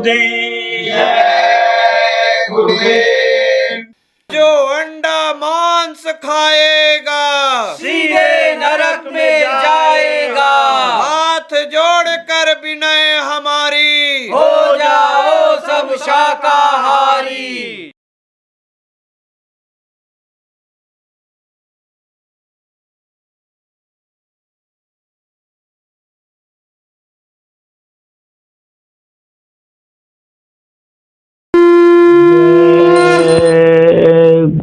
गुरुदेव जय गुरुदेव। जो अंडा मांस खाएगा सीधे नरक में जाएगा। हाथ जोड़कर विनय हमारी हो जाओ सब शाकाहारी।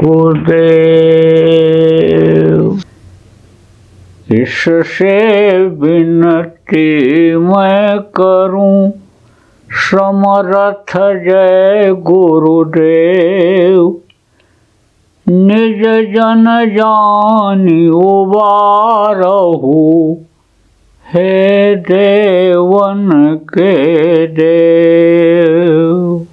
गुरुदेव, इससे विनती मैं करूं, समर्थ जय गुरुदेव। निज जन जानि उबारहु, हे देवन के देव।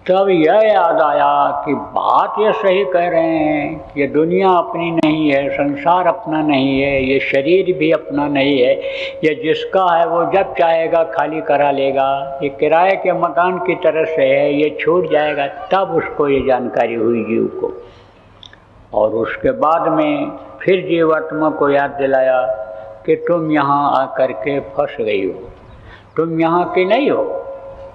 तब यह याद आया कि बात ये सही कह रहे हैं कि ये दुनिया अपनी नहीं है, संसार अपना नहीं है, ये शरीर भी अपना नहीं है। ये जिसका है वो जब चाहेगा खाली करा लेगा। ये किराए के मकान की तरह से है, ये छूट जाएगा। तब उसको ये जानकारी हुई जीव को। और उसके बाद में फिर जीवात्मा को याद दिलाया कि तुम यहाँ आकर के फंस गई हो, तुम यहाँ की नहीं हो,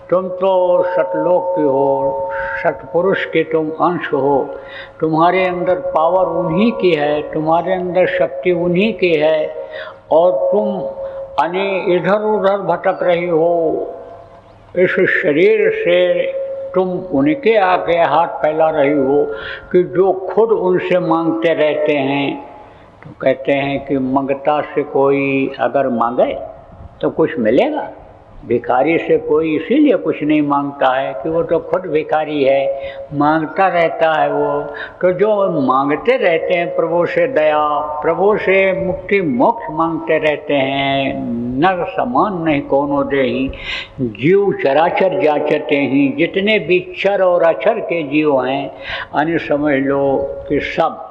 तुम तो सतलोक की हो, सतपुरुष के तुम अंश हो। तुम्हारे अंदर पावर उन्हीं की है, तुम्हारे अंदर शक्ति उन्हीं की है, और तुम इधर उधर भटक रही हो। इस शरीर से तुम उनके आगे हाथ फैला रही हो कि जो खुद उनसे मांगते रहते हैं। तो कहते हैं कि मंगता से कोई अगर मांगे तो कुछ मिलेगा। भिखारी से कोई इसीलिए कुछ नहीं मांगता है कि वो तो खुद भिखारी है, मांगता रहता है वो। तो जो मांगते रहते हैं प्रभु से दया, प्रभु से मुक्ति मोक्ष मांगते रहते हैं, नर समान नहीं कोनो देहि, जीव चराचर जाचते ही। जितने भी चर और अचर के जीव हैं, अन्य समझ लो कि सब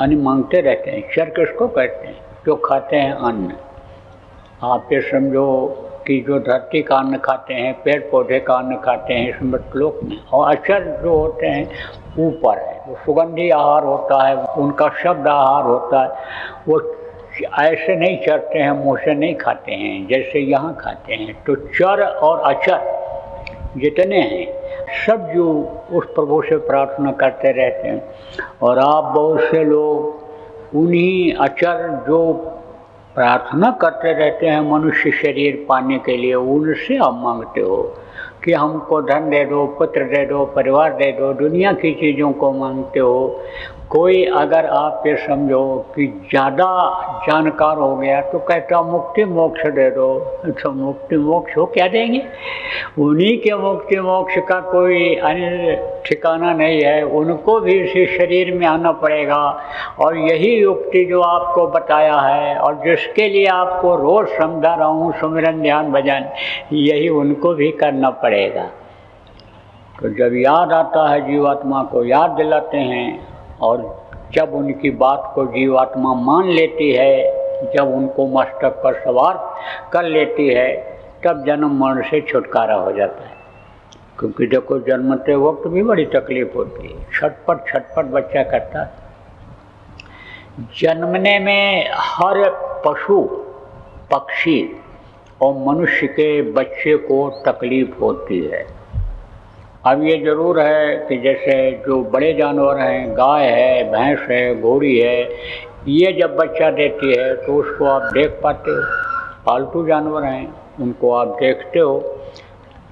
अन्य मांगते रहते हैं। चर किसको कहते हैं? जो खाते हैं अन्न। आप ये समझो कि जो धरती का अन्न खाते हैं, पेड़ पौधे का अन्न खाते हैं इस मृतलोक में, और अचर जो होते हैं ऊपर है, वो सुगंधी आहार होता है, उनका शब्द आहार होता है। वो ऐसे नहीं चरते हैं, मुँह से नहीं खाते हैं जैसे यहाँ खाते हैं। तो चर और अचर जितने हैं सब जो उस प्रभु से प्रार्थना करते रहते हैं। और आप बहुत से लोग उन्हीं अचर जो प्रार्थना करते रहते हैं मनुष्य शरीर पाने के लिए, उनसे आप मांगते हो कि हमको धन दे दो, पुत्र दे दो, परिवार दे दो, दुनिया की चीज़ों को मांगते हो। कोई अगर आप ये समझो कि ज़्यादा जानकार हो गया तो कहता मुक्ति मोक्ष दे दो। तो मुक्ति मोक्ष हो क्या देंगे? उन्हीं के मुक्ति मोक्ष का कोई अन्य ठिकाना नहीं है। उनको भी इसी शरीर में आना पड़ेगा। और यही युक्ति जो आपको बताया है और जिसके लिए आपको रोज़ समझा रहा हूँ, सुमिरन ध्यान भजन, यही उनको भी करना पड़ेगा। तो जब याद आता है जीवात्मा को याद दिलाते हैं, और जब उनकी बात को जीवात्मा मान लेती है, जब उनको मस्तक पर सवार कर लेती है, तब जन्म मरण से छुटकारा हो जाता है। क्योंकि देखो जन्मते वक्त भी बड़ी तकलीफ होती है, छटपट छटपट बच्चा करता है। जन्मने में हर पशु पक्षी और मनुष्य के बच्चे को तकलीफ होती है। अब ये ज़रूर है कि जैसे जो बड़े जानवर हैं, गाय है, भैंस है, घोड़ी है, ये जब बच्चा देती है तो उसको आप देख पाते हो। पालतू जानवर हैं, उनको आप देखते हो।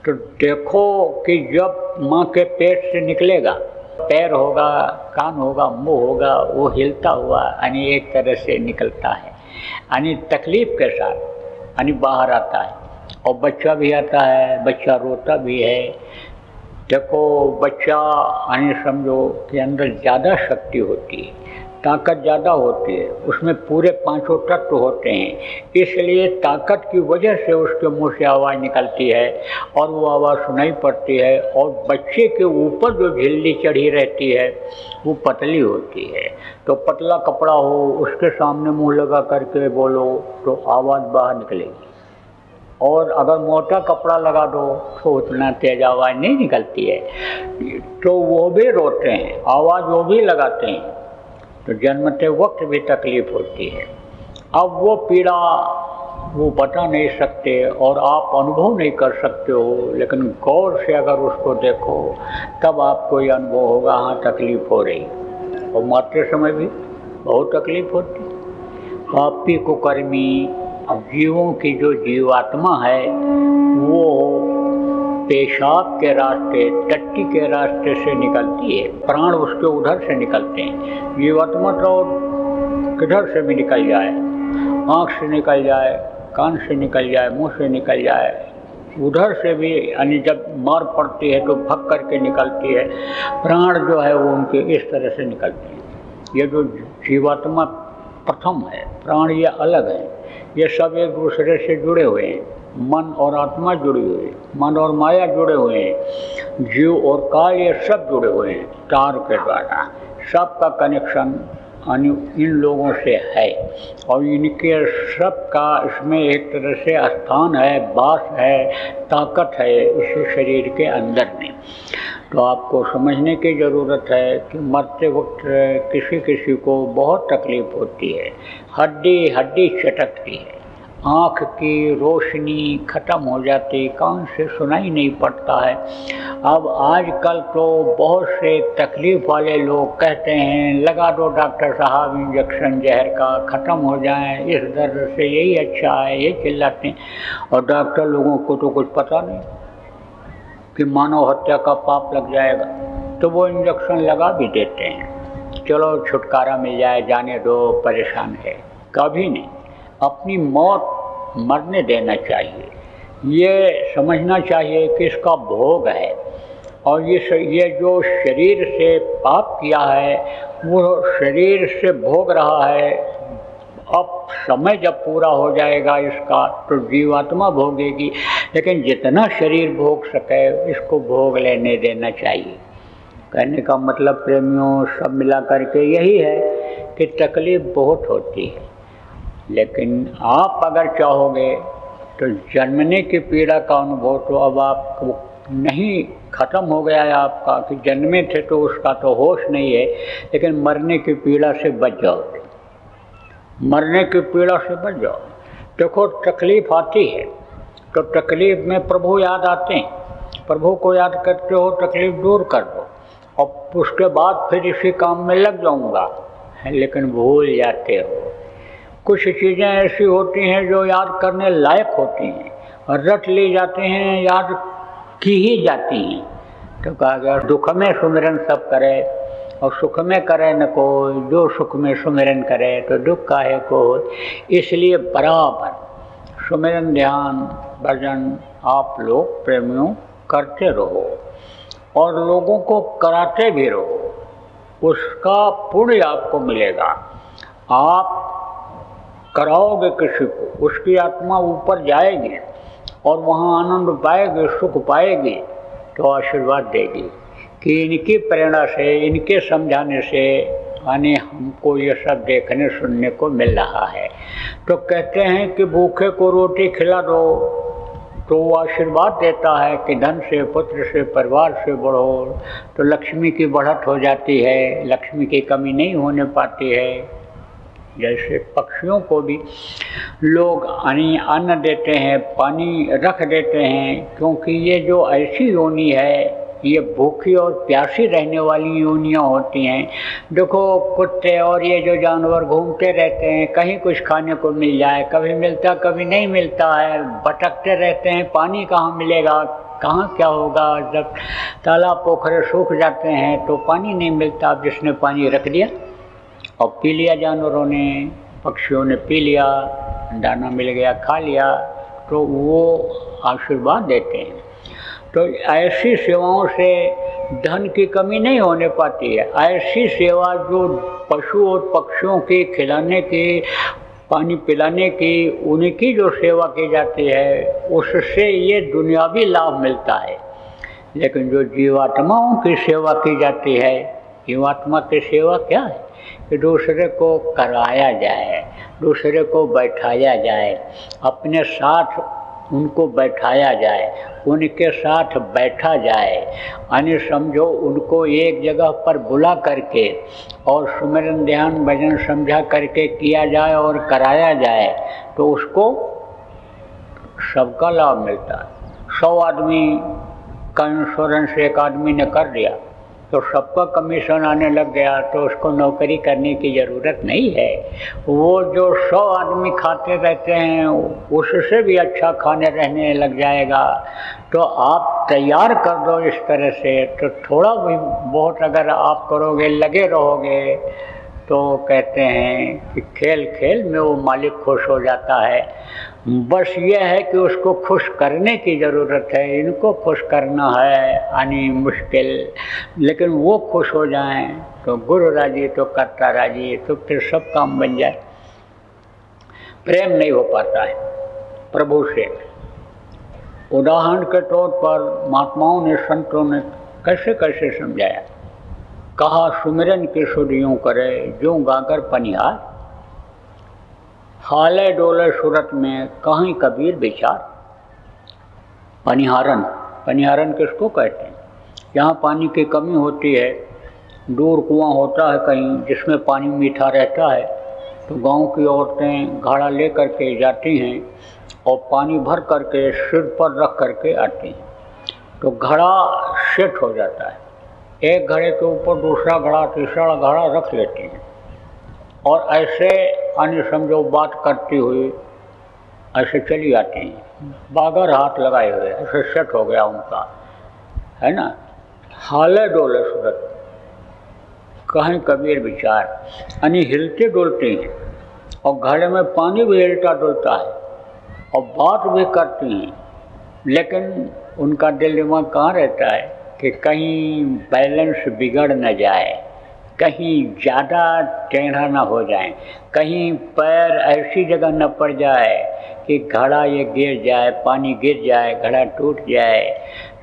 तो देखो कि जब माँ के पेट से निकलेगा, पैर होगा, कान होगा, मुंह होगा, वो हिलता हुआ यानी एक तरह से निकलता है, यानी तकलीफ के साथ यानी बाहर आता है। और बच्चा भी आता है, बच्चा रोता भी है। देखो बच्चा यानी समझो कि अंदर ज़्यादा शक्ति होती है, ताकत ज़्यादा होती है, उसमें पूरे 5 तत्व होते हैं, इसलिए ताकत की वजह से उसके मुंह से आवाज़ निकलती है और वो आवाज़ सुनाई पड़ती है। और बच्चे के ऊपर जो झिल्ली चढ़ी रहती है वो पतली होती है, तो पतला कपड़ा हो उसके सामने मुंह लगा करके बोलो तो आवाज़ बाहर निकलेगी, और अगर मोटा कपड़ा लगा दो तो उतना तेज आवाज़ नहीं निकलती है। तो वो भी रोते हैं, आवाज़ वो भी लगाते हैं, तो जन्मते वक्त भी तकलीफ़ होती है। अब वो पीड़ा वो बता नहीं सकते और आप अनुभव नहीं कर सकते हो, लेकिन गौर से अगर उसको देखो तब आपको ये अनुभव होगा, हाँ तकलीफ़ हो रही। और मरते समय भी बहुत तकलीफ़ होती। पापी कुकर्मी जीवों की जो जीवात्मा है वो पेशाब के रास्ते, टट्टी के रास्ते से निकलती है, प्राण उसके उधर से निकलते हैं। जीवात्मा तो किधर से भी निकल जाए, आँख से निकल जाए, कान से निकल जाए, मुंह से निकल जाए, उधर से भी, यानी जब मार पड़ती है तो भग करके निकलती है, प्राण जो है वो उनके इस तरह से निकलते हैं। ये जो जीवात्मा प्रथम है, प्राण ये अलग है, ये सब एक दूसरे से जुड़े हुए हैं। मन और आत्मा जुड़ी हुई है, मन और माया जुड़े हुए हैं, जीव और काल ये सब जुड़े हुए हैं तार के द्वारा। सबका कनेक्शन इन लोगों से है और इनके सब का इसमें एक तरह से स्थान है, वास है, ताकत है इस शरीर के अंदर में। तो आपको समझने की ज़रूरत है कि मरते वक्त किसी किसी को बहुत तकलीफ़ होती है, हड्डी हड्डी चटकती है, आँख की रोशनी ख़त्म हो जाती, कान से सुनाई नहीं पड़ता है। अब आजकल तो बहुत से तकलीफ़ वाले लोग कहते हैं लगा दो डॉक्टर साहब इंजेक्शन जहर का, ख़त्म हो जाए, इस दर्द से यही अच्छा है, ये चिल्लाते हैं। और डॉक्टर लोगों को तो कुछ पता नहीं कि मानव हत्या का पाप लग जाएगा, तो वो इंजेक्शन लगा भी देते हैं, चलो छुटकारा मिल जाए, जाने दो, परेशान है। कभी नहीं, अपनी मौत मरने देना चाहिए, ये समझना चाहिए कि इसका भोग है और ये जो शरीर से पाप किया है वो शरीर से भोग रहा है। अब समय जब पूरा हो जाएगा इसका तो जीवात्मा भोगेगी, लेकिन जितना शरीर भोग सके इसको भोग लेने देना चाहिए। कहने का मतलब प्रेमियों सब मिला करके यही है कि तकलीफ़ बहुत होती है, लेकिन आप अगर चाहोगे तो जन्मने की पीड़ा का अनुभव तो अब आपको नहीं, ख़त्म हो गया है आपका, कि जन्मे थे तो उसका तो होश नहीं है, लेकिन मरने की पीड़ा से बच जाओ, मरने की पीड़ा से बच जाओ। देखो तकलीफ़ आती है तो तकलीफ़ में प्रभु याद आते हैं, प्रभु को याद करते हो, तकलीफ़ दूर कर दो और उसके बाद फिर इसी काम में लग जाऊँगा, लेकिन भूल जाते हो। कुछ चीज़ें ऐसी होती हैं जो याद करने लायक होती हैं और रट ली जाती हैं, याद की ही जाती हैं। तो कहा गया दुख में सुमिरन सब करे और सुख में करे न कोई, जो सुख में सुमिरन करे तो दुख काहे को। इसलिए बराबर सुमिरन ध्यान भजन आप लोग प्रेमियों करते रहो और लोगों को कराते भी रहो, उसका पुण्य आपको मिलेगा। आप कराओगे किसी को, उसकी आत्मा ऊपर जाएगी और वहाँ आनंद पाएगी, सुख पाएगी, तो आशीर्वाद देगी कि इनकी प्रेरणा से, इनके समझाने से यानी हमको ये सब देखने सुनने को मिल रहा है। तो कहते हैं कि भूखे को रोटी खिला दो तो वो आशीर्वाद देता है कि धन से, पुत्र से, परिवार से बढ़ो, तो लक्ष्मी की बढ़त हो जाती है, लक्ष्मी की कमी नहीं होने पाती है। जैसे पक्षियों को भी लोग अन्न देते हैं, पानी रख देते हैं, क्योंकि ये जो ऐसी योनि है ये भूखी और प्यासी रहने वाली योनियाँ होती हैं। देखो कुत्ते और ये जो जानवर घूमते रहते हैं, कहीं कुछ खाने को मिल जाए, कभी मिलता कभी नहीं मिलता है, भटकते रहते हैं, पानी कहाँ मिलेगा, कहाँ क्या होगा। जब तालाब पोखरे सूख जाते हैं तो पानी नहीं मिलता, अब जिसने पानी रख दिया और पी लिया, जानवरों ने, पक्षियों ने पी लिया, दाना मिल गया, खा लिया, तो वो आशीर्वाद देते हैं। तो ऐसी सेवाओं से धन की कमी नहीं होने पाती है। ऐसी सेवा जो पशु और पक्षियों के खिलाने की, पानी पिलाने की, उनकी जो सेवा की जाती है उससे ये दुनियावी लाभ मिलता है। लेकिन जो जीवात्माओं की सेवा की जाती है, जीवात्मा की सेवा क्या है कि दूसरे को कराया जाए, दूसरे को बैठाया जाए, अपने साथ उनको बैठाया जाए, उनके साथ बैठा जाए, यानी समझो उनको एक जगह पर बुला करके और सुमिरन ध्यान भजन समझा करके किया जाए और कराया जाए तो उसको सबका लाभ मिलता है। 100 आदमी का इंश्योरेंस एक आदमी ने कर दिया तो सबका कमीशन आने लग गया तो उसको नौकरी करने की ज़रूरत नहीं है। वो जो 100 आदमी खाते रहते हैं उससे भी अच्छा खाने रहने लग जाएगा। तो आप तैयार कर दो इस तरह से, तो थोड़ा भी बहुत अगर आप करोगे, लगे रहोगे, तो कहते हैं कि खेल खेल में वो मालिक खुश हो जाता है। बस ये है कि उसको खुश करने की ज़रूरत है, इनको खुश करना है यानी मुश्किल, लेकिन वो खुश हो जाएं तो गुरु राजी तो कर्ता राजी, तो फिर सब काम बन जाए। प्रेम नहीं हो पाता है प्रभु से। उदाहरण के तौर पर महात्माओं ने, संतों ने कैसे कैसे समझाया। कहा सुमिरन की सुध यूँ करे जो गाकर पनिहार, हाले डोले सूरत में कहीं कबीर विचार। पनिहारन, पनिहारन किसको कहते हैं? जहाँ पानी की कमी होती है, दूर कुआं होता है कहीं जिसमें पानी मीठा रहता है, तो गांव की औरतें घड़ा ले करके जाती हैं और पानी भर करके सिर पर रख करके आती हैं, तो घड़ा सेट हो जाता है। एक घड़े के ऊपर दूसरा घड़ा, तीसरा घड़ा रख लेती हैं और ऐसे अन्य समझो बात करती हुई ऐसे चली आती हैं, बागर हाथ लगाए हुए, ऐसे सेट हो गया उनका, है ना। हाले डोले सूरत कहीं कबीर विचार, यानी हिलते डोलते हैं और घड़े में पानी भी हिलता डोलता है और बात भी करती हैं, लेकिन उनका दिल दिमाग कहाँ रहता है कि कहीं बैलेंस बिगड़ न जाए, कहीं ज़्यादा टेढ़ा ना हो जाए, कहीं पैर ऐसी जगह न पड़ जाए कि घड़ा ये गिर जाए, पानी गिर जाए, घड़ा टूट जाए।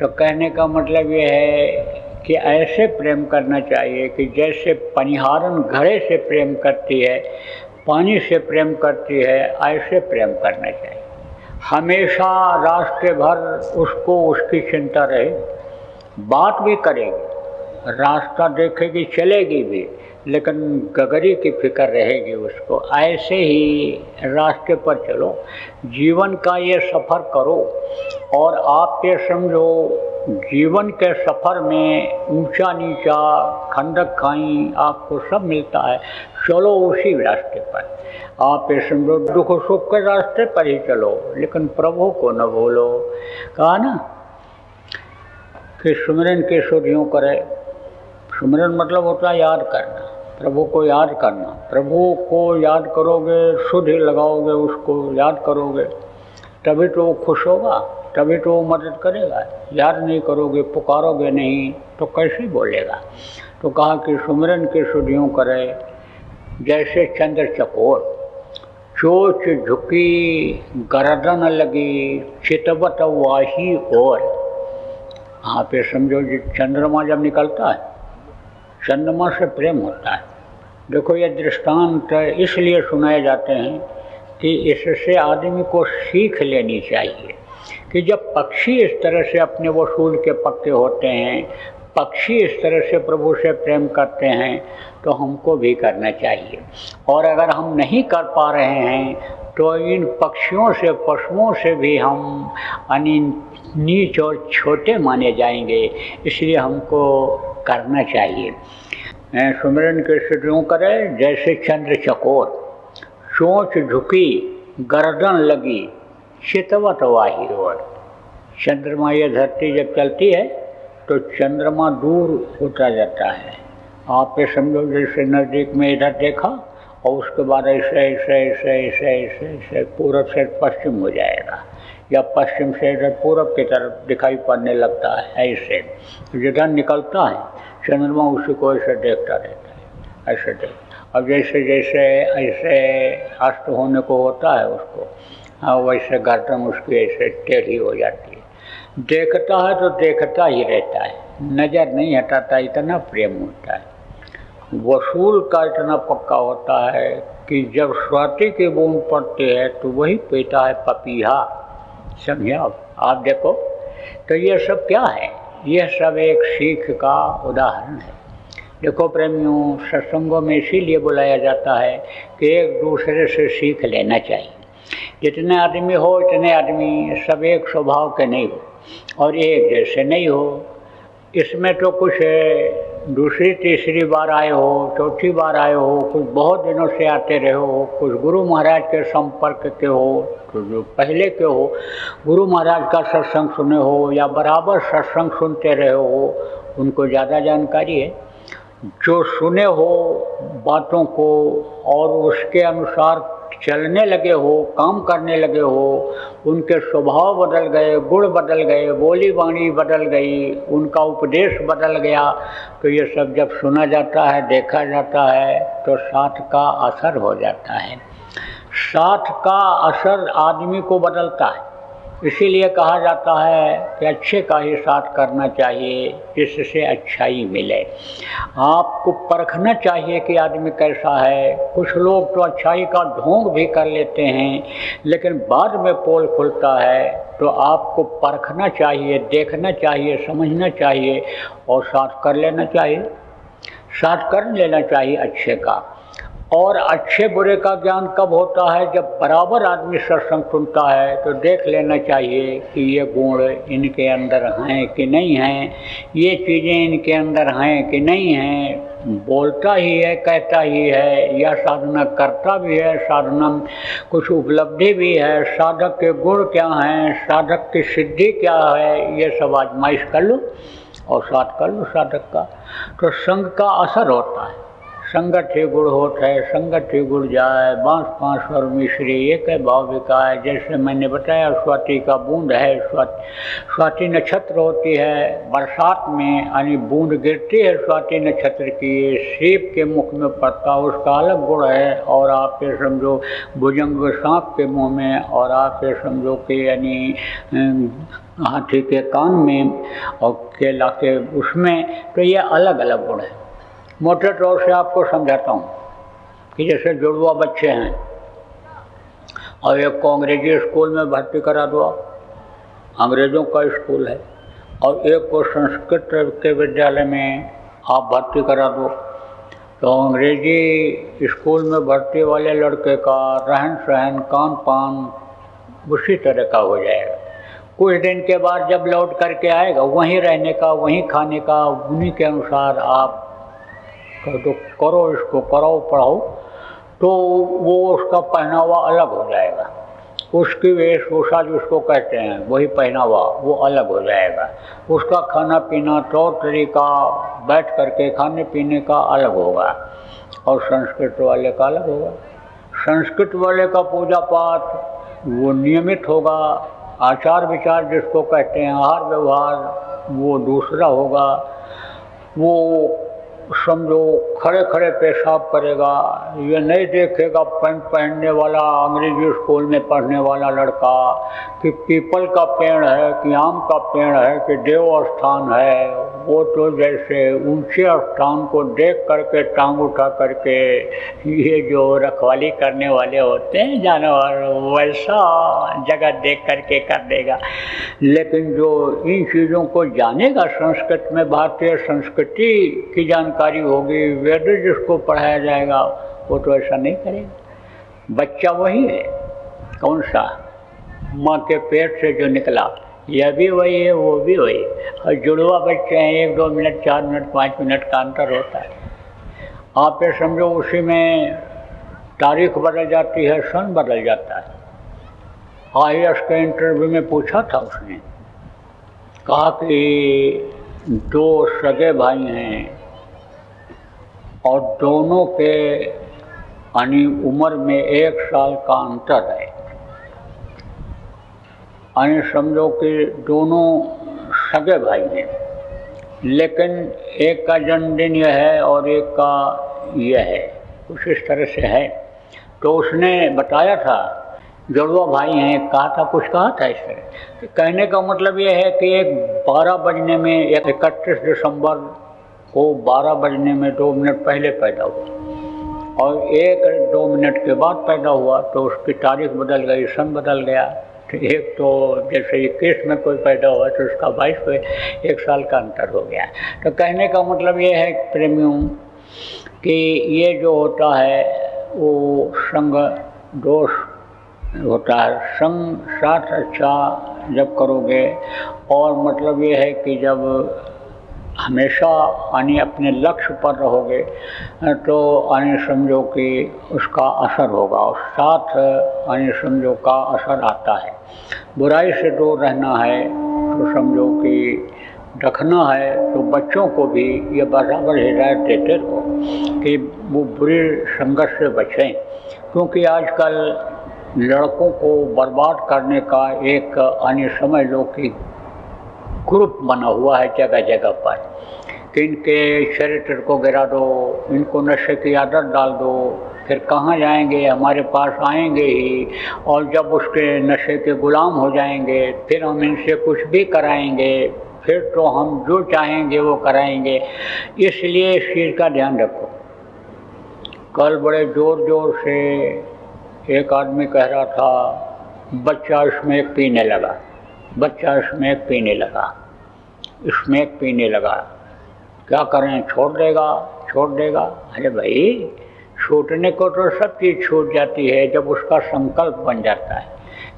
तो कहने का मतलब ये है कि ऐसे प्रेम करना चाहिए कि जैसे पनिहारन घड़े से प्रेम करती है, पानी से प्रेम करती है, ऐसे प्रेम करना चाहिए। हमेशा रास्ते भर उसको उसकी चिंता रहे, बात भी करेगी, रास्ता देखेगी, चलेगी भी, लेकिन गगरी की फिक्र रहेगी उसको। ऐसे ही रास्ते पर चलो, जीवन का ये सफ़र करो और आप ये समझो जीवन के सफ़र में ऊंचा नीचा, खंडक खाई आपको सब मिलता है, चलो उसी रास्ते पर। आप ये समझो दुख सुख के रास्ते पर ही चलो, लेकिन प्रभु को न भूलो। कहा ना कि सुमिरन के सुध यूँ करे। सुमिरन मतलब होता है याद करना, प्रभु को याद करना। प्रभु को याद करोगे, सुध लगाओगे, उसको याद करोगे, तभी तो वो खुश होगा, तभी तो वो मदद करेगा। याद नहीं करोगे, पुकारोगे नहीं, तो कैसे बोलेगा। तो कहा कि सुमिरन के सुध यूँ करे जैसे चंद्र चकोर, चोच झुकी गर्दन लगी, चितवत वाही और। हाँ पे समझो जी, चंद्रमा जब निकलता है, चंद्रमा से प्रेम होता है। देखो ये दृष्टांत इसलिए सुनाए जाते हैं कि इससे आदमी को सीख लेनी चाहिए कि जब पक्षी इस तरह से अपने वसूल के पक्के होते हैं, पक्षी इस तरह से प्रभु से प्रेम करते हैं, तो हमको भी करना चाहिए। और अगर हम नहीं कर पा रहे हैं तो इन पक्षियों से, पशुओं से भी हम नीच और छोटे माने जाएंगे, इसलिए हमको करना चाहिए। सुमिरन के सुध यूँ करे जैसे चंद्र चकोर, चोंच झुकी गर्दन लगी, चितवत वाही और। चंद्रमा ये धरती जब चलती है तो चंद्रमा दूर होता जाता है। आप ये समझो जैसे नज़दीक में इधर देखा और उसके बाद ऐसे ऐसे ऐसे ऐसे ऐसे ऐसे पूरब से पश्चिम हो जाएगा। या पश्चिम से इधर पूरब की तरफ दिखाई पड़ने लगता है। ऐसे जिधर निकलता है चंद्रमा उसी को ऐसे देखता रहता है, ऐसे देखता। अब जैसे जैसे ऐसे अस्त होने को होता है उसको, हाँ वैसे गर्दन उसकी ऐसे टेढ़ी हो जाती है। देखता है तो देखता ही रहता है, नज़र नहीं हटाता, इतना प्रेम होता है। वसूल का इतना पक्का होता है कि जब स्वाति की बूंद पड़ती है तो वही पीता है पपीहा। समझे आप देखो तो ये सब क्या है, यह सब एक सीख का उदाहरण है। देखो प्रेमियों, सत्संगों में इसीलिए बुलाया जाता है कि एक दूसरे से सीख लेना चाहिए। जितने आदमी हो इतने आदमी सब एक स्वभाव के नहीं हो और एक जैसे नहीं हो। इसमें तो कुछ दूसरी तीसरी बार आए हो, चौथी बार आए हो, कुछ बहुत दिनों से आते रहे हो, कुछ गुरु महाराज के संपर्क के हो, तो जो पहले के हो गुरु महाराज का सत्संग सुने हो या बराबर सत्संग सुनते रहे हो, उनको ज़्यादा जानकारी है। जो सुने हो बातों को और उसके अनुसार चलने लगे हो, काम करने लगे हो, उनके स्वभाव बदल गए, गुण बदल गए, बोली वाणी बदल गई, उनका उपदेश बदल गया, तो ये सब जब सुना जाता है, देखा जाता है तो साथ का असर हो जाता है। साथ का असर आदमी को बदलता है। इसीलिए कहा जाता है कि अच्छे का ही साथ करना चाहिए जिससे अच्छाई मिले। आपको परखना चाहिए कि आदमी कैसा है। कुछ लोग तो अच्छाई का ढोंग भी कर लेते हैं, लेकिन बाद में पोल खुलता है, तो आपको परखना चाहिए, देखना चाहिए, समझना चाहिए और साथ कर लेना चाहिए, साथ कर लेना चाहिए अच्छे का। और अच्छे बुरे का ज्ञान कब होता है, जब बराबर आदमी सत्संग सुनता है तो देख लेना चाहिए कि ये गुण इनके अंदर हैं कि नहीं हैं, ये चीज़ें इनके अंदर हैं कि नहीं हैं। बोलता ही है, कहता ही है, या साधना करता भी है, साधना कुछ उपलब्धि भी है, साधक के गुण क्या हैं, साधक की सिद्धि क्या है, ये सब आजमाइश कर लो और साथ कर लो साधक का। तो संग का असर होता है। संगत ही गुड़ होत है, संगत ही गुड़ जाए, बांस पांस और मिश्री एक है भाव बिकाए। जैसे मैंने बताया स्वाति का बूंद है, स्वाति नक्षत्र होती है बरसात में, यानी बूंद गिरती है स्वाति नक्षत्र की, सीप के मुख में पड़ता, उसका अलग गुण है। और आप ये समझो भुजंग सांप के मुँह में, और आप ये समझो कि यानी हाथी के कान में और केला के उसमें, तो ये अलग अलग गुण है। मोटे तौर से आपको समझाता हूँ कि जैसे जुड़वा बच्चे हैं और एक को अंग्रेजी स्कूल में भर्ती करा दो, अंग्रेज़ों का स्कूल है, और एक को संस्कृत के विद्यालय में आप भर्ती करा दो, तो अंग्रेजी स्कूल में भर्ती वाले लड़के का रहन सहन, खान पान उसी तरह का हो जाएगा। कुछ दिन के बाद जब लौट करके आएगा, वहीं रहने का, वहीं खाने का, उन्हीं के अनुसार आप तो करो, इसको कराओ, पढ़ाओ, तो वो उसका पहनावा अलग हो जाएगा, उसकी वेशभूषा जिसको कहते हैं वही पहनावा वो अलग हो जाएगा, उसका खाना पीना तौर तरीका, बैठ करके खाने पीने का अलग होगा, और संस्कृत वाले का अलग होगा। संस्कृत वाले का पूजा पाठ वो नियमित होगा, आचार विचार जिसको कहते हैं, आहार व्यवहार वो दूसरा होगा। वो समझो खड़े खड़े पेशाब करेगा, ये नहीं देखेगा पैंट पहनने वाला अंग्रेजी स्कूल में पढ़ने वाला लड़का कि पीपल का पेड़ है कि आम का पेड़ है कि देव स्थान है। वो तो जैसे ऊंचे स्थान को देख करके टांग उठा करके ये जो रखवाली करने वाले होते हैं जानवर, वैसा जगह देख करके कर देगा। लेकिन जो इन चीज़ों को जानेगा, संस्कृत में भारतीय संस्कृति की जानकारी होगी, वेद जिसको पढ़ाया जाएगा, वो तो ऐसा नहीं करेगा। बच्चा वही है, कौन सा माँ के पेट से जो निकला, यह भी वही है, वो भी वही है। और जुड़वा बच्चे हैं, 1-2 मिनट, 4 मिनट, 5 मिनट का अंतर होता है। आप ये समझो उसी में तारीख बदल जाती है, सन बदल जाता है। IAS के इंटरव्यू में पूछा था उसने, कहा कि 2 सगे भाई हैं और दोनों के यानी उम्र में 1 साल का अंतर है, यानी समझो कि दोनों सगे भाई हैं, लेकिन एक का जन्मदिन यह है और एक का यह है, कुछ इस तरह से है। तो उसने बताया था, जुड़वा भाई हैं, कुछ कहा था इस तरह। कहने का मतलब ये है कि एक 12 बजने में, 31 दिसंबर को 12 बजने में 2 मिनट पहले पैदा हुआ और 1-2 मिनट के बाद पैदा हुआ, तो उसकी तारीख बदल गई, सन बदल गया। तो एक तो जैसे 21 में कोई पैदा हुआ तो उसका 22 पे 1 साल का अंतर हो गया। तो कहने का मतलब ये है प्रेमियों कि ये जो होता है वो संग दोष होता है। संग साथ अच्छा जब करोगे, और मतलब ये है कि जब हमेशा यानी अपने लक्ष्य पर रहोगे तो यानी समझो कि उसका असर होगा, और साथ यानी समझो का असर आता है। बुराई से दूर रहना है तो समझो कि रखना है, तो बच्चों को भी ये बराबर हिदायत देते रहो कि वो बुरी संगत से बचें, क्योंकि आजकल लड़कों को बर्बाद करने का एक यानी समझ लो कि ग्रुप बना हुआ है जगह जगह पर कि इनके चरित्र को गिरा दो, इनको नशे की आदत डाल दो, फिर कहाँ जाएंगे, हमारे पास आएंगे ही, और जब उसके नशे के गुलाम हो जाएंगे फिर हम इनसे कुछ भी कराएंगे, फिर तो हम जो चाहेंगे वो कराएंगे। इसलिए इस चीज़ का ध्यान रखो। कल बड़े ज़ोर ज़ोर से एक आदमी कह रहा था बच्चा स्मैक पीने लगा, बच्चा स्मैक पीने लगा, स्मैक पीने लगा, क्या करें, छोड़ देगा, छोड़ देगा। अरे भाई, छूटने को तो सब चीज़ छूट जाती है जब उसका संकल्प बन जाता है,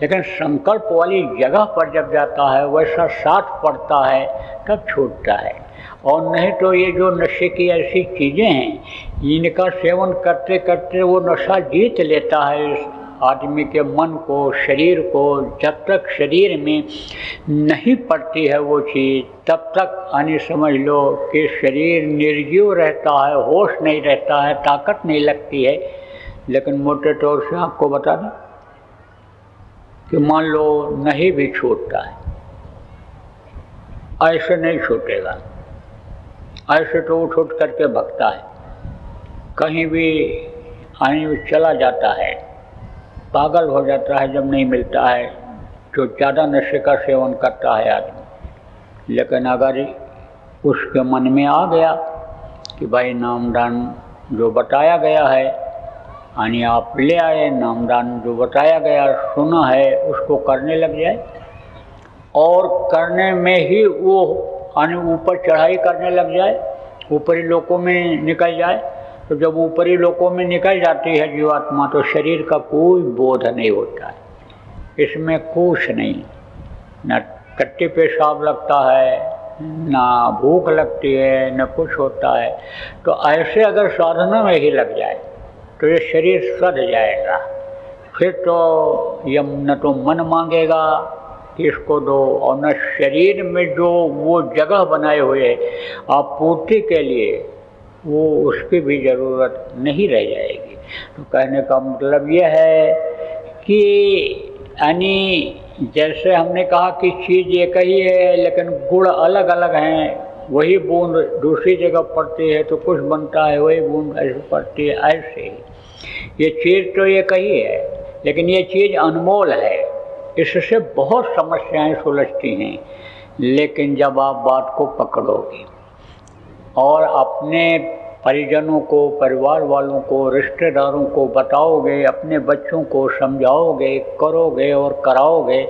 लेकिन संकल्प वाली जगह पर जब जाता है, वैसा साथ पड़ता है, तब छूटता है। और नहीं तो ये जो नशे की ऐसी चीज़ें हैं, इनका सेवन करते करते वो नशा जीत लेता है इस आदमी के मन को, शरीर को। जब तक शरीर में नहीं पड़ती है वो चीज़, तब तक यानी समझ लो कि शरीर निर्जीव रहता है, होश नहीं रहता है, ताकत नहीं लगती है। लेकिन मोटे तौर से आपको बता दें कि मान लो नहीं भी छूटता है, ऐसे नहीं छूटेगा, ऐसे तो उठ उठ करके भगता है, कहीं भी यानी चला जाता है, पागल हो जाता है जब नहीं मिलता है, जो ज़्यादा नशे का सेवन करता है आदमी। लेकिन अगर उसके मन में आ गया कि भाई नामदान जो बताया गया है, यानी आप ले आए, नामदान जो बताया गया सुना है, उसको करने लग जाए, और करने में ही वो यानी ऊपर चढ़ाई करने लग जाए, ऊपरी लोकों में निकल जाए। तो जब ऊपरी लोकों में निकल जाती है जीवात्मा, तो शरीर का कोई बोध नहीं होता है, इसमें कुछ नहीं, न टट्टी पेशाब लगता है, ना भूख लगती है, न कुछ होता है। तो ऐसे अगर साधना में ही लग जाए तो ये शरीर सध जाएगा। फिर तो ये न तो मन मांगेगा कि इसको दो, और न शरीर में जो वो जगह बनाए हुए आपूर्ति के लिए वो उसकी भी ज़रूरत नहीं रह जाएगी। तो कहने का मतलब ये है कि यानी जैसे हमने कहा कि चीज़ एक ही है लेकिन गुण अलग अलग हैं, वही बूंद दूसरी जगह पड़ती है तो कुछ बनता है, वही बूंद ऐसे पड़ती है, ऐसे ही ये चीज़ तो एक ही है, लेकिन ये चीज़ अनमोल है, इससे बहुत समस्याएं सुलझती हैं। लेकिन जब आप बात को पकड़ोगे और अपने परिजनों को, परिवार वालों को, रिश्तेदारों को बताओगे, अपने बच्चों को समझाओगे, करोगे और कराओगे,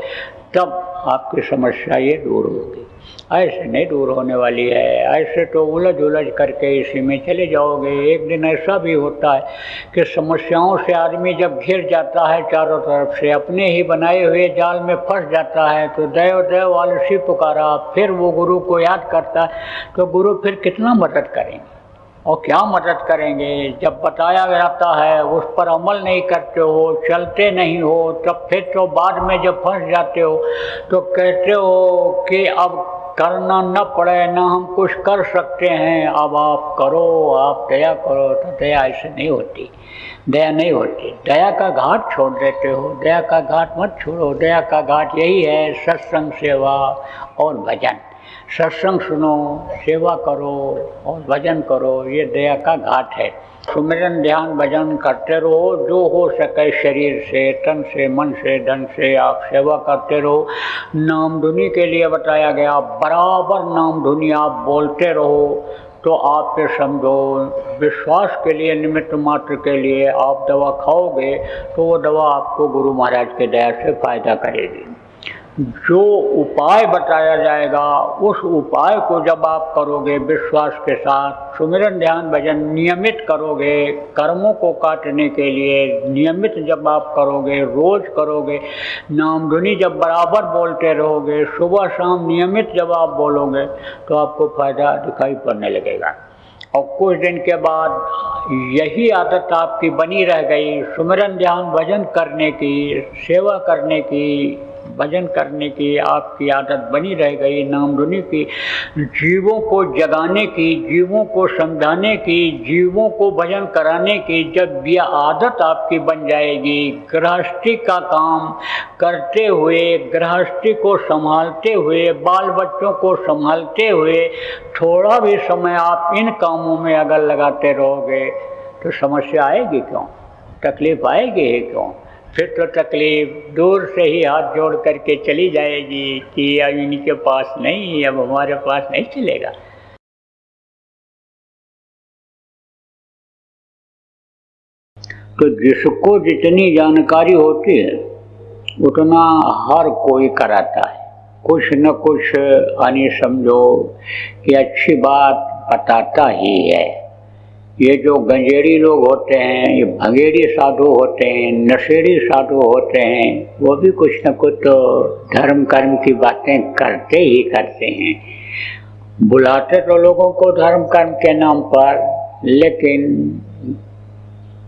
तब आपकी समस्या ये दूर होगी। ऐसे नहीं दूर होने वाली है, ऐसे तो उलझ उलझ करके इसी में चले जाओगे। एक दिन ऐसा भी होता है कि समस्याओं से आदमी जब घिर जाता है चारों तरफ से, अपने ही बनाए हुए जाल में फंस जाता है, तो देव देव आलसी पुकारा, फिर वो गुरु को याद करता है, तो गुरु फिर कितना मदद करेंगे और क्या मदद करेंगे। जब बताया जाता है उस पर अमल नहीं करते हो, चलते नहीं हो, तब फिर तो बाद में जब फंस जाते हो तो कहते हो कि अब करना न पड़े, ना हम कुछ कर सकते हैं, अब आप करो, आप दया करो, तो दया ऐसे नहीं होती, दया नहीं होती। दया का घाट छोड़ देते हो, दया का घाट मत छोड़ो। दया का घाट यही है सत्संग, सेवा और भजन। सत्संग सुनो, सेवा करो और भजन करो, ये दया का घाट है। सुमिरन ध्यान भजन करते रहो, जो हो सके शरीर से, तन से, मन से, धन से आप सेवा करते रहो। नाम धुनी के लिए बताया गया, बराबर नाम धुनी आप बोलते रहो, तो आप ये समझो विश्वास के लिए, निमित्त मात्र के लिए आप दवा खाओगे तो वो दवा आपको गुरु महाराज के दया से फायदा करेगी। जो उपाय बताया जाएगा उस उपाय को जब आप करोगे विश्वास के साथ, सुमिरन ध्यान भजन नियमित करोगे, कर्मों को काटने के लिए नियमित जब आप करोगे, रोज करोगे, नाम धुनी जब बराबर बोलते रहोगे, सुबह शाम नियमित जब आप बोलोगे तो आपको फायदा दिखाई पड़ने लगेगा। और कुछ दिन के बाद यही आदत आपकी बनी रह गई, सुमिरन ध्यान भजन करने की, सेवा करने की, भजन करने की आपकी आदत बनी रह गई, नाम धुनी की, जीवों को जगाने की, जीवों को समझाने की, जीवों को भजन कराने की जब यह आदत आपकी बन जाएगी, गृहस्थी का काम करते हुए, गृहस्थी को संभालते हुए, बाल बच्चों को संभालते हुए थोड़ा भी समय आप इन कामों में अगर लगाते रहोगे तो समस्या आएगी क्यों, तकलीफ आएगी ही क्यों? फिर तो तकलीफ दूर से ही हाथ जोड़ करके चली जाएगी कि अब इनके पास नहीं, अब हमारे पास नहीं चलेगा। तो जिसको जितनी जानकारी होती है उतना हर कोई कराता है, कुछ न कुछ यानी समझो कि अच्छी बात बताता ही है। ये जो गंजेड़ी लोग होते हैं, ये भंगेड़ी साधु होते हैं, नशेड़ी साधु होते हैं, वो भी कुछ न कुछ तो धर्म कर्म की बातें करते ही करते हैं। बुलाते तो लोगों को धर्म कर्म के नाम पर, लेकिन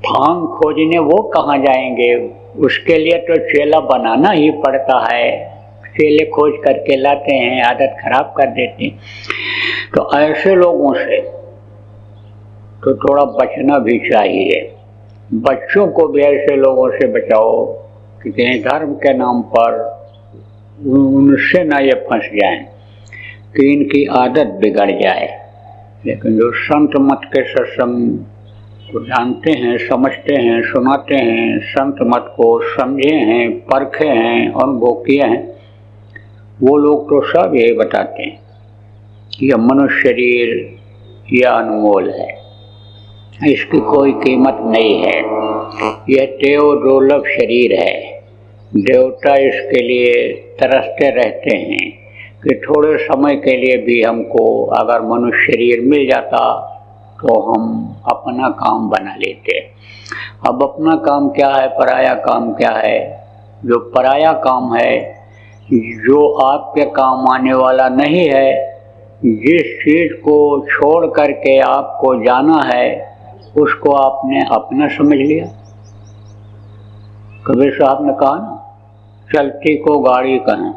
भांग खोजने वो कहाँ जाएंगे? उसके लिए तो चेला बनाना ही पड़ता है, चेले खोज करके लाते हैं, आदत खराब कर देते हैं। तो ऐसे लोगों से तो थोड़ा बचना भी चाहिए। बच्चों को भी ऐसे लोगों से बचाओ कि कहीं धर्म के नाम पर उनसे ना ये फंस जाएं कि इनकी आदत बिगड़ जाए। लेकिन जो संत मत के सत्संग को जानते हैं, समझते हैं, सुनाते हैं, संत मत को समझे हैं, परखे हैं, अनुभव किए हैं, वो लोग तो सब यही बताते हैं कि यह मनुष्य शरीर यह अनमोल है, इसकी कोई कीमत नहीं है, यह देव दुर्लभ शरीर है। देवता इसके लिए तरसते रहते हैं कि थोड़े समय के लिए भी हमको अगर मनुष्य शरीर मिल जाता तो हम अपना काम बना लेते। अब अपना काम क्या है, पराया काम क्या है? जो पराया काम है, जो आपके काम आने वाला नहीं है, जिस चीज़ को छोड़ करके आपको जाना है उसको आपने अपना समझ लिया। कबीर साहब ने कहा ना, चलती को गाड़ी कहें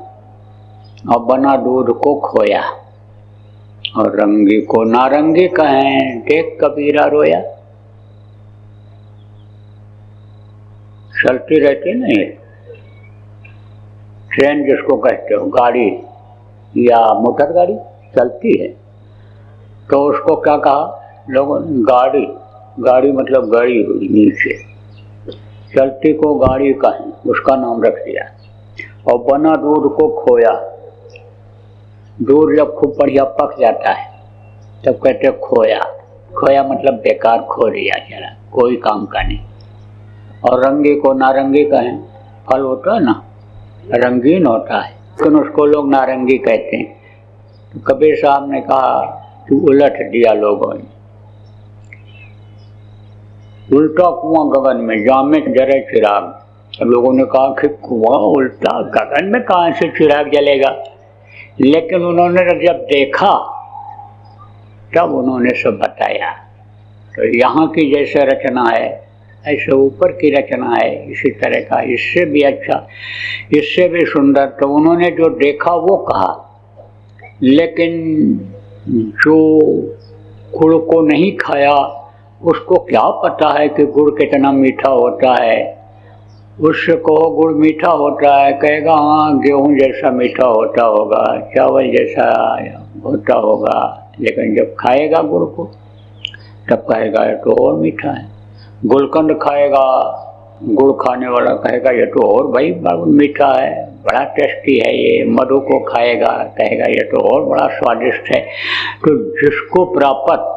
और बना दूध को खोया, और रंगी को नारंगी कहें, देख कबीरा रोया। चलती रहती नहीं, ट्रेन जिसको कहते हो, गाड़ी या मोटर गाड़ी चलती है, तो उसको क्या कहा लोगों ने? गाड़ी। गाड़ी मतलब गड़ी हुई नीचे, चलती को गाड़ी कहें, उसका नाम रख दिया। और बना दूध को खोया, दूध जब खूब बढ़िया पक जाता है तब कहते खोया। खोया मतलब बेकार, खो दिया, जरा कोई काम का नहीं। और रंगी को नारंगी कहें, फल होता है ना, रंगीन होता है, लेकिन उसको लोग नारंगी कहते हैं। तो कबीर साहब ने कहा कि उलट दिया लोगों ने, उल्टा कुआं गगन में, जामे जरे चिराग। तो लोगों ने कहा कि कुआं उल्टा, गगन में कहाँ से चिराग जलेगा? लेकिन उन्होंने जब देखा तब उन्होंने सब बताया। तो यहाँ की जैसे रचना है ऐसे ऊपर की रचना है, इसी तरह का, इससे भी अच्छा, इससे भी सुंदर। तो उन्होंने जो देखा वो कहा लेकिन जो गुड़ को नहीं खाया उसको क्या पता है कि गुड़ कितना मीठा होता है। उससे कहो गुड़ मीठा होता है, कहेगा हाँ गेहूं जैसा मीठा होता होगा, चावल जैसा होता होगा, लेकिन जब खाएगा गुड़ को तब कहेगा ये तो और मीठा है। गुलकंद खाएगा, गुड़ खाने वाला कहेगा ये तो और भाई मीठा है, बड़ा टेस्टी है ये। मधु को खाएगा, कहेगा ये तो और बड़ा स्वादिष्ट है। तो जिसको प्राप्त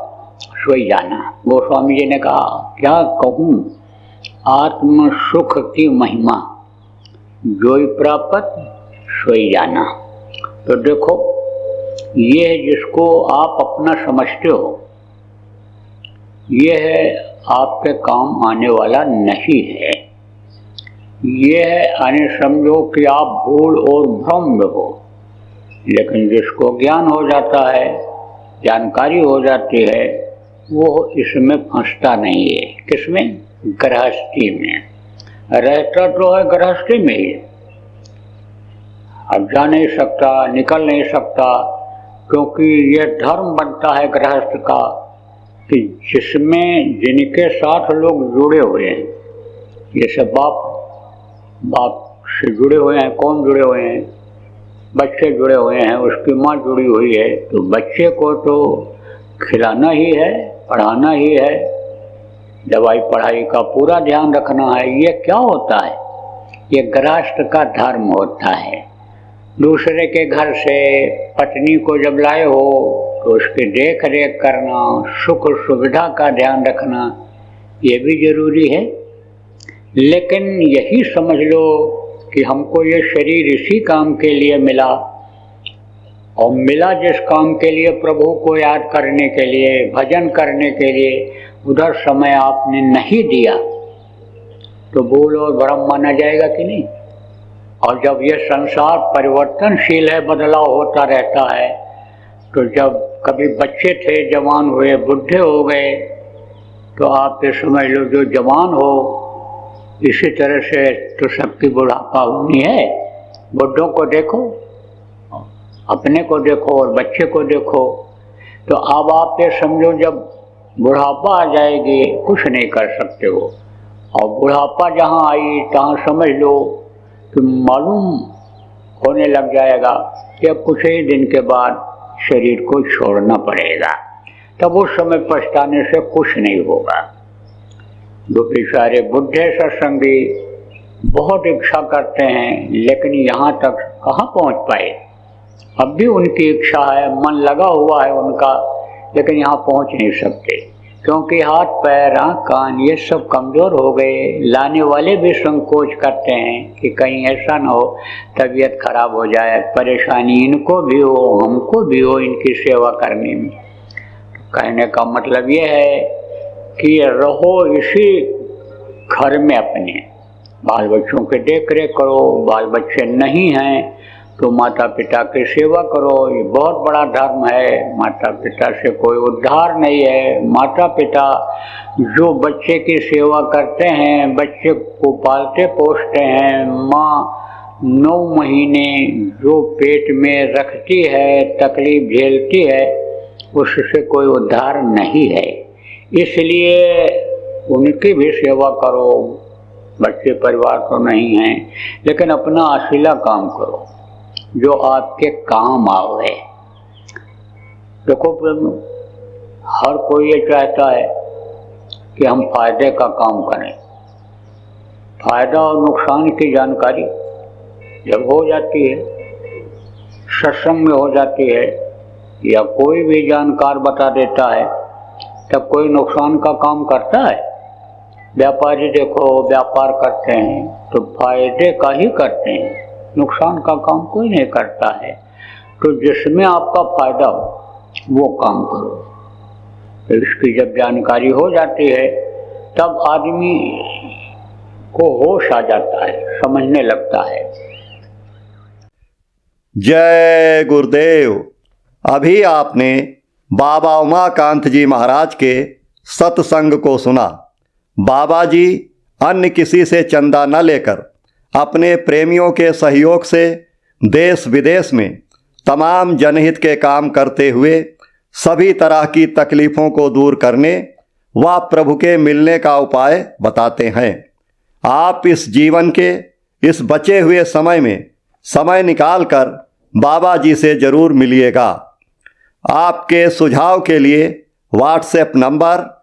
सोई जाना। गोस्वामी जी ने कहा क्या कहूँ आत्म सुख की महिमा, जो ही प्राप्त सोई जाना। तो देखो ये है जिसको आप अपना समझते हो, ये है आपके काम आने वाला नहीं है। ये है यानी समझो कि आप भूल और भ्रम में हो। लेकिन जिसको ज्ञान हो जाता है, जानकारी हो जाती है, वो इसमें फंसता नहीं है। किसमें? गृहस्थी में। रहता तो है गृहस्थी में ही, अब जा नहीं सकता, निकल नहीं सकता, क्योंकि ये धर्म बनता है गृहस्थ का कि जिसमें जिनके साथ लोग जुड़े हुए हैं, जैसे बाप से जुड़े हुए हैं। कौन जुड़े हुए हैं? बच्चे जुड़े हुए हैं, उसकी माँ जुड़ी हुई है, तो बच्चे को तो खिलाना ही है, पढ़ाना ही है, दवाई पढ़ाई का पूरा ध्यान रखना है। ये क्या होता है? ये गृहस्थ का धर्म होता है। दूसरे के घर से पत्नी को जब लाए हो तो उसकी देख रेख करना, सुख सुविधा का ध्यान रखना, ये भी जरूरी है। लेकिन यही समझ लो कि हमको ये शरीर इसी काम के लिए मिला, और मिला जिस काम के लिए, प्रभु को याद करने के लिए, भजन करने के लिए, उधर समय आपने नहीं दिया तो भूल और भ्रम माना जाएगा कि नहीं। और जब ये संसार परिवर्तनशील है, बदलाव होता रहता है, तो जब कभी बच्चे थे, जवान हुए, बुढ़े हो गए, तो आप ये समझ लो जो जवान हो इसी तरह से तो सबकी बुढ़ापा होनी है। बुढ़ों को देखो, अपने को देखो और बच्चे को देखो। तो अब आप ये समझो जब बुढ़ापा आ जाएगी कुछ नहीं कर सकते हो, और बुढ़ापा जहाँ आई तहाँ समझ लो कि मालूम होने लग जाएगा कि अब कुछ ही दिन के बाद शरीर को छोड़ना पड़ेगा। तब उस समय पछताने से कुछ नहीं होगा। जो बेचारे बुढ़े सत्संगी बहुत इच्छा करते हैं, लेकिन यहाँ तक कहाँ पहुँच पाए। अब भी उनकी इच्छा है, मन लगा हुआ है उनका, लेकिन यहाँ पहुँच नहीं सकते, क्योंकि हाथ पैर आँख कान ये सब कमज़ोर हो गए। लाने वाले भी संकोच करते हैं कि कहीं ऐसा न हो तबीयत खराब हो जाए, परेशानी इनको भी हो, हमको भी हो इनकी सेवा करने में। कहने का मतलब ये है कि रहो इसी घर में, अपने बाल बच्चों के देख रेख करो। बाल बच्चे नहीं हैं तो माता पिता की सेवा करो, ये बहुत बड़ा धर्म है। माता पिता से कोई उद्धार नहीं है। माता पिता जो बच्चे की सेवा करते हैं, बच्चे को पालते पोसते हैं, माँ 9 महीने जो पेट में रखती है, तकलीफ झेलती है, उससे कोई उद्धार नहीं है। इसलिए उनकी भी सेवा करो। बच्चे परिवार तो नहीं हैं, लेकिन अपना असीला काम करो जो आपके काम आवे। देखो हर कोई ये चाहता है कि हम फायदे का काम करें। फायदा और नुकसान की जानकारी जब हो जाती है, सत्संग में हो जाती है, या कोई भी जानकार बता देता है, तब कोई नुकसान का काम करता है। व्यापारी देखो व्यापार करते हैं तो फायदे का ही करते हैं, नुकसान का काम कोई नहीं करता है। तो जिसमें आपका फायदा हो वो काम करो। तो इसकी जब जानकारी हो जाती है तब आदमी को होश आ जाता है, समझने लगता है। जय गुरुदेव। अभी आपने बाबा उमाकांत जी महाराज के सत्संग को सुना। बाबा जी अन्य किसी से चंदा न लेकर अपने प्रेमियों के सहयोग से देश विदेश में तमाम जनहित के काम करते हुए सभी तरह की तकलीफ़ों को दूर करने व प्रभु के मिलने का उपाय बताते हैं। आप इस जीवन के इस बचे हुए समय में समय निकालकर बाबा जी से ज़रूर मिलिएगा। आपके सुझाव के लिए व्हाट्सएप नंबर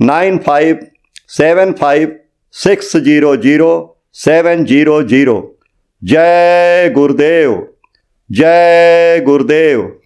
9575600700। जय गुरुदेव, जय गुरुदेव।